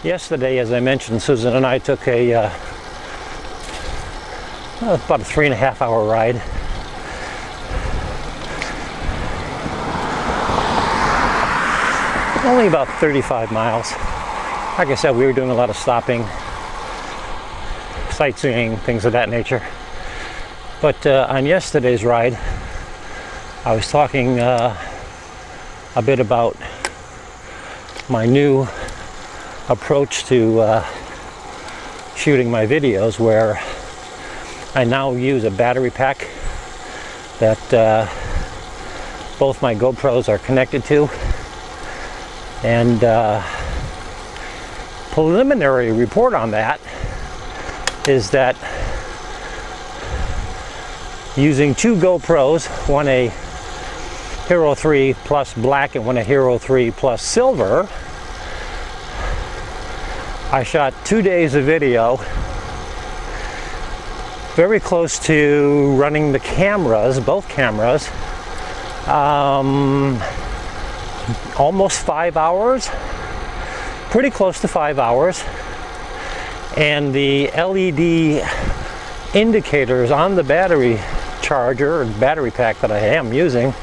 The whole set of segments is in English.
Yesterday, as I mentioned, Susan and I took a about a 3.5 hour ride. Only about 35 miles. Like I said, we were doing a lot of stopping, sightseeing, things of that nature. But on yesterday's ride, I was talking a bit about my new approach to shooting my videos, where I now use a battery pack that both my GoPros are connected to. And preliminary report on that is that using two GoPros, one a Hero 3 Plus Black and one a Hero 3 Plus Silver, I shot 2 days of video, very close to running the cameras, both cameras, almost 5 hours, pretty close to 5 hours. And the LED indicators on the battery charger or battery pack that I am using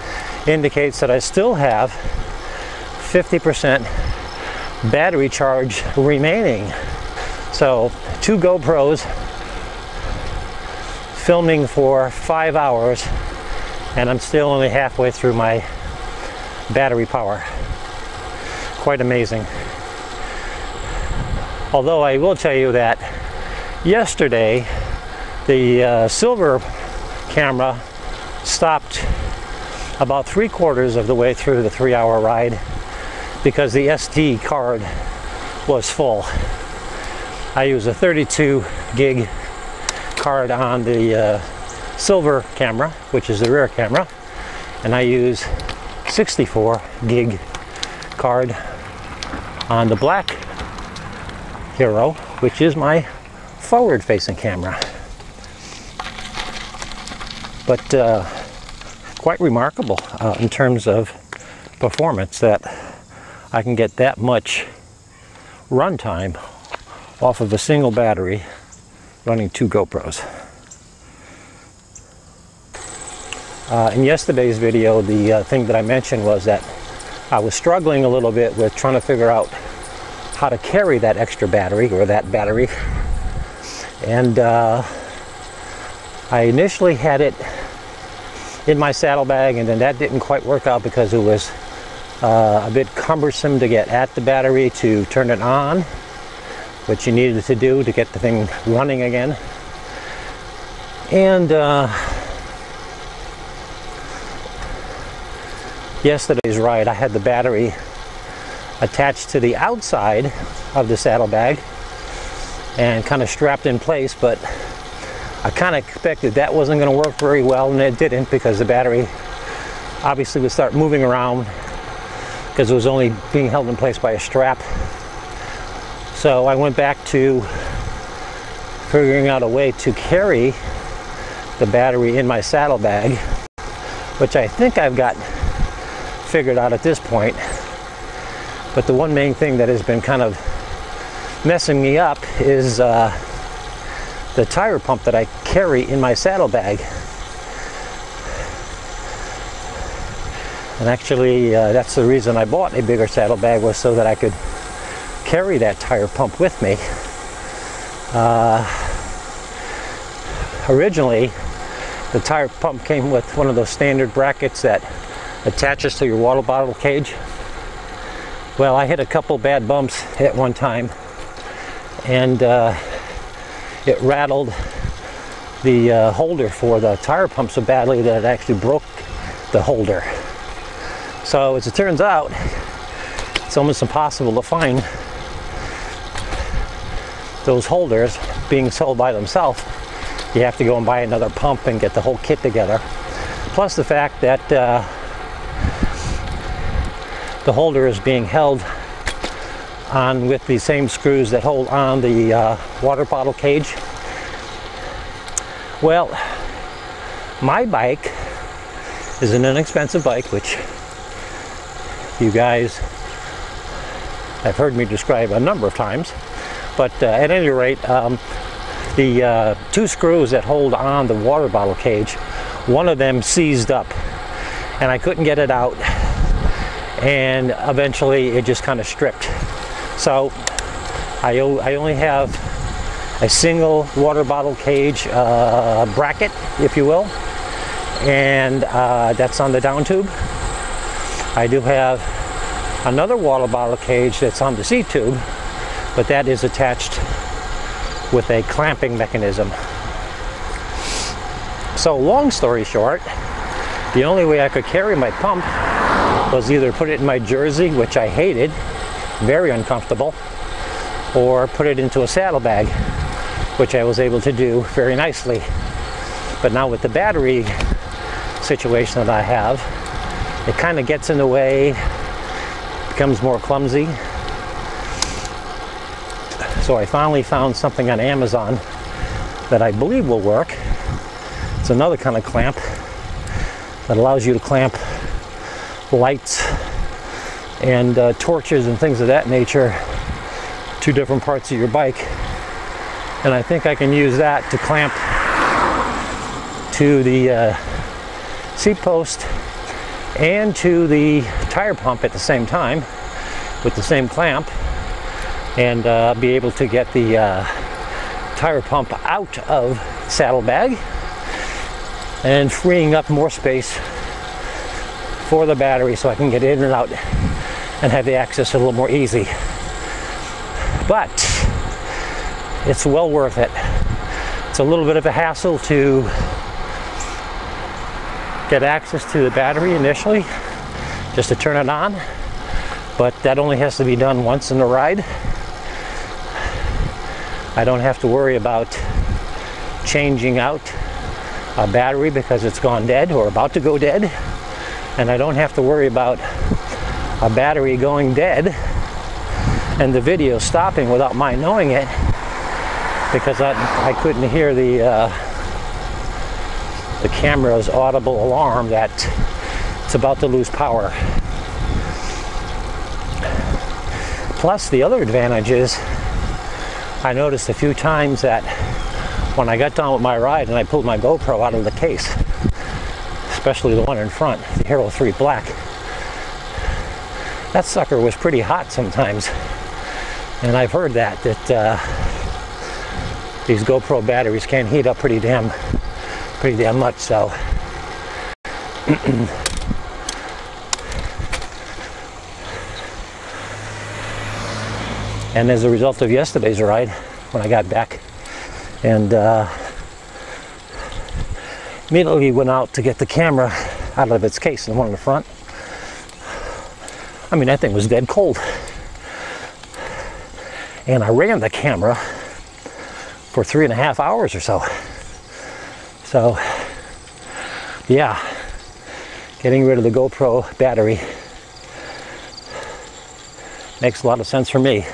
indicates that I still have 50% battery charge remaining. So 2 GoPros filming for 5 hours, and I'm still only halfway through my battery power. Quite amazing. Although I will tell you that yesterday the silver camera stopped about 3/4 of the way through the 3-hour ride because the SD card was full. I use a 32 gig card on the silver camera, which is the rear camera, and I use 64 gig card on the black Hero, which is my forward facing camera. But quite remarkable in terms of performance that I can get that much runtime off of a single battery running 2 GoPros. In yesterday's video, the thing that I mentioned was that I was struggling a little bit with trying to figure out how to carry that extra battery, or that battery. And I initially had it in my saddlebag, and then that didn't quite work out because it was a bit cumbersome to get at the battery to turn it on, which you needed to do to get the thing running again. And yesterday's ride, I had the battery attached to the outside of the saddlebag and kind of strapped in place, but I kind of expected that wasn't going to work very well, and it didn't, because the battery obviously would start moving around because it was only being held in place by a strap. So I went back to figuring out a way to carry the battery in my saddlebag, which I think I've got figured out at this point. But the one main thing that has been kind of messing me up is the tire pump that I carry in my saddlebag. And actually that's the reason I bought a bigger saddlebag, was so that I could carry that tire pump with me. Originally the tire pump came with one of those standard brackets that attaches to your water bottle cage. Well, I hit a couple bad bumps at one time, and it rattled the holder for the tire pump so badly that it actually broke the holder. So as it turns out, it's almost impossible to find those holders being sold by themselves. You have to go and buy another pump and get the whole kit together. Plus the fact that the holder is being held on with the same screws that hold on the water bottle cage. Well, my bike is an inexpensive bike, which you guys have heard me describe a number of times. But at any rate, the two screws that hold on the water bottle cage, one of them seized up and I couldn't get it out, and eventually it just kind of stripped. So I only have a single water bottle cage bracket, if you will, and that's on the down tube. I do have another water bottle cage that's on the seat tube, but that is attached with a clamping mechanism. So long story short, the only way I could carry my pump was either put it in my jersey, which I hated, very uncomfortable, or put it into a saddlebag, which I was able to do very nicely. But now with the battery situation that I have, it kind of gets in the way, becomes more clumsy. So I finally found something on Amazon that I believe will work. It's another kind of clamp that allows you to clamp lights and torches and things of that nature to different parts of your bike. And I think I can use that to clamp to the seat post and to the tire pump at the same time with the same clamp, and be able to get the tire pump out of the saddlebag and freeing up more space for the battery so I can get in and out and have the access a little more easy. But it's well worth it. It's a little bit of a hassle to get access to the battery initially, just to turn it on, but that only has to be done once in the ride. I don't have to worry about changing out a battery because it's gone dead or about to go dead, and I don't have to worry about a battery going dead and the video stopping without my knowing it, because I couldn't hear the camera's audible alarm that it's about to lose power. Plus, the other advantage is I noticed a few times that when I got done with my ride and I pulled my GoPro out of the case, especially the one in front, the Hero 3 Black, that sucker was pretty hot sometimes. And I've heard that these GoPro batteries can heat up pretty damn much. So and as a result of yesterday's ride, when I got back and immediately went out to get the camera out of its case, the one in the front, I mean, that thing was dead cold. And I ran the camera for 3.5 hours or so. So, yeah, getting rid of the GoPro battery makes a lot of sense for me.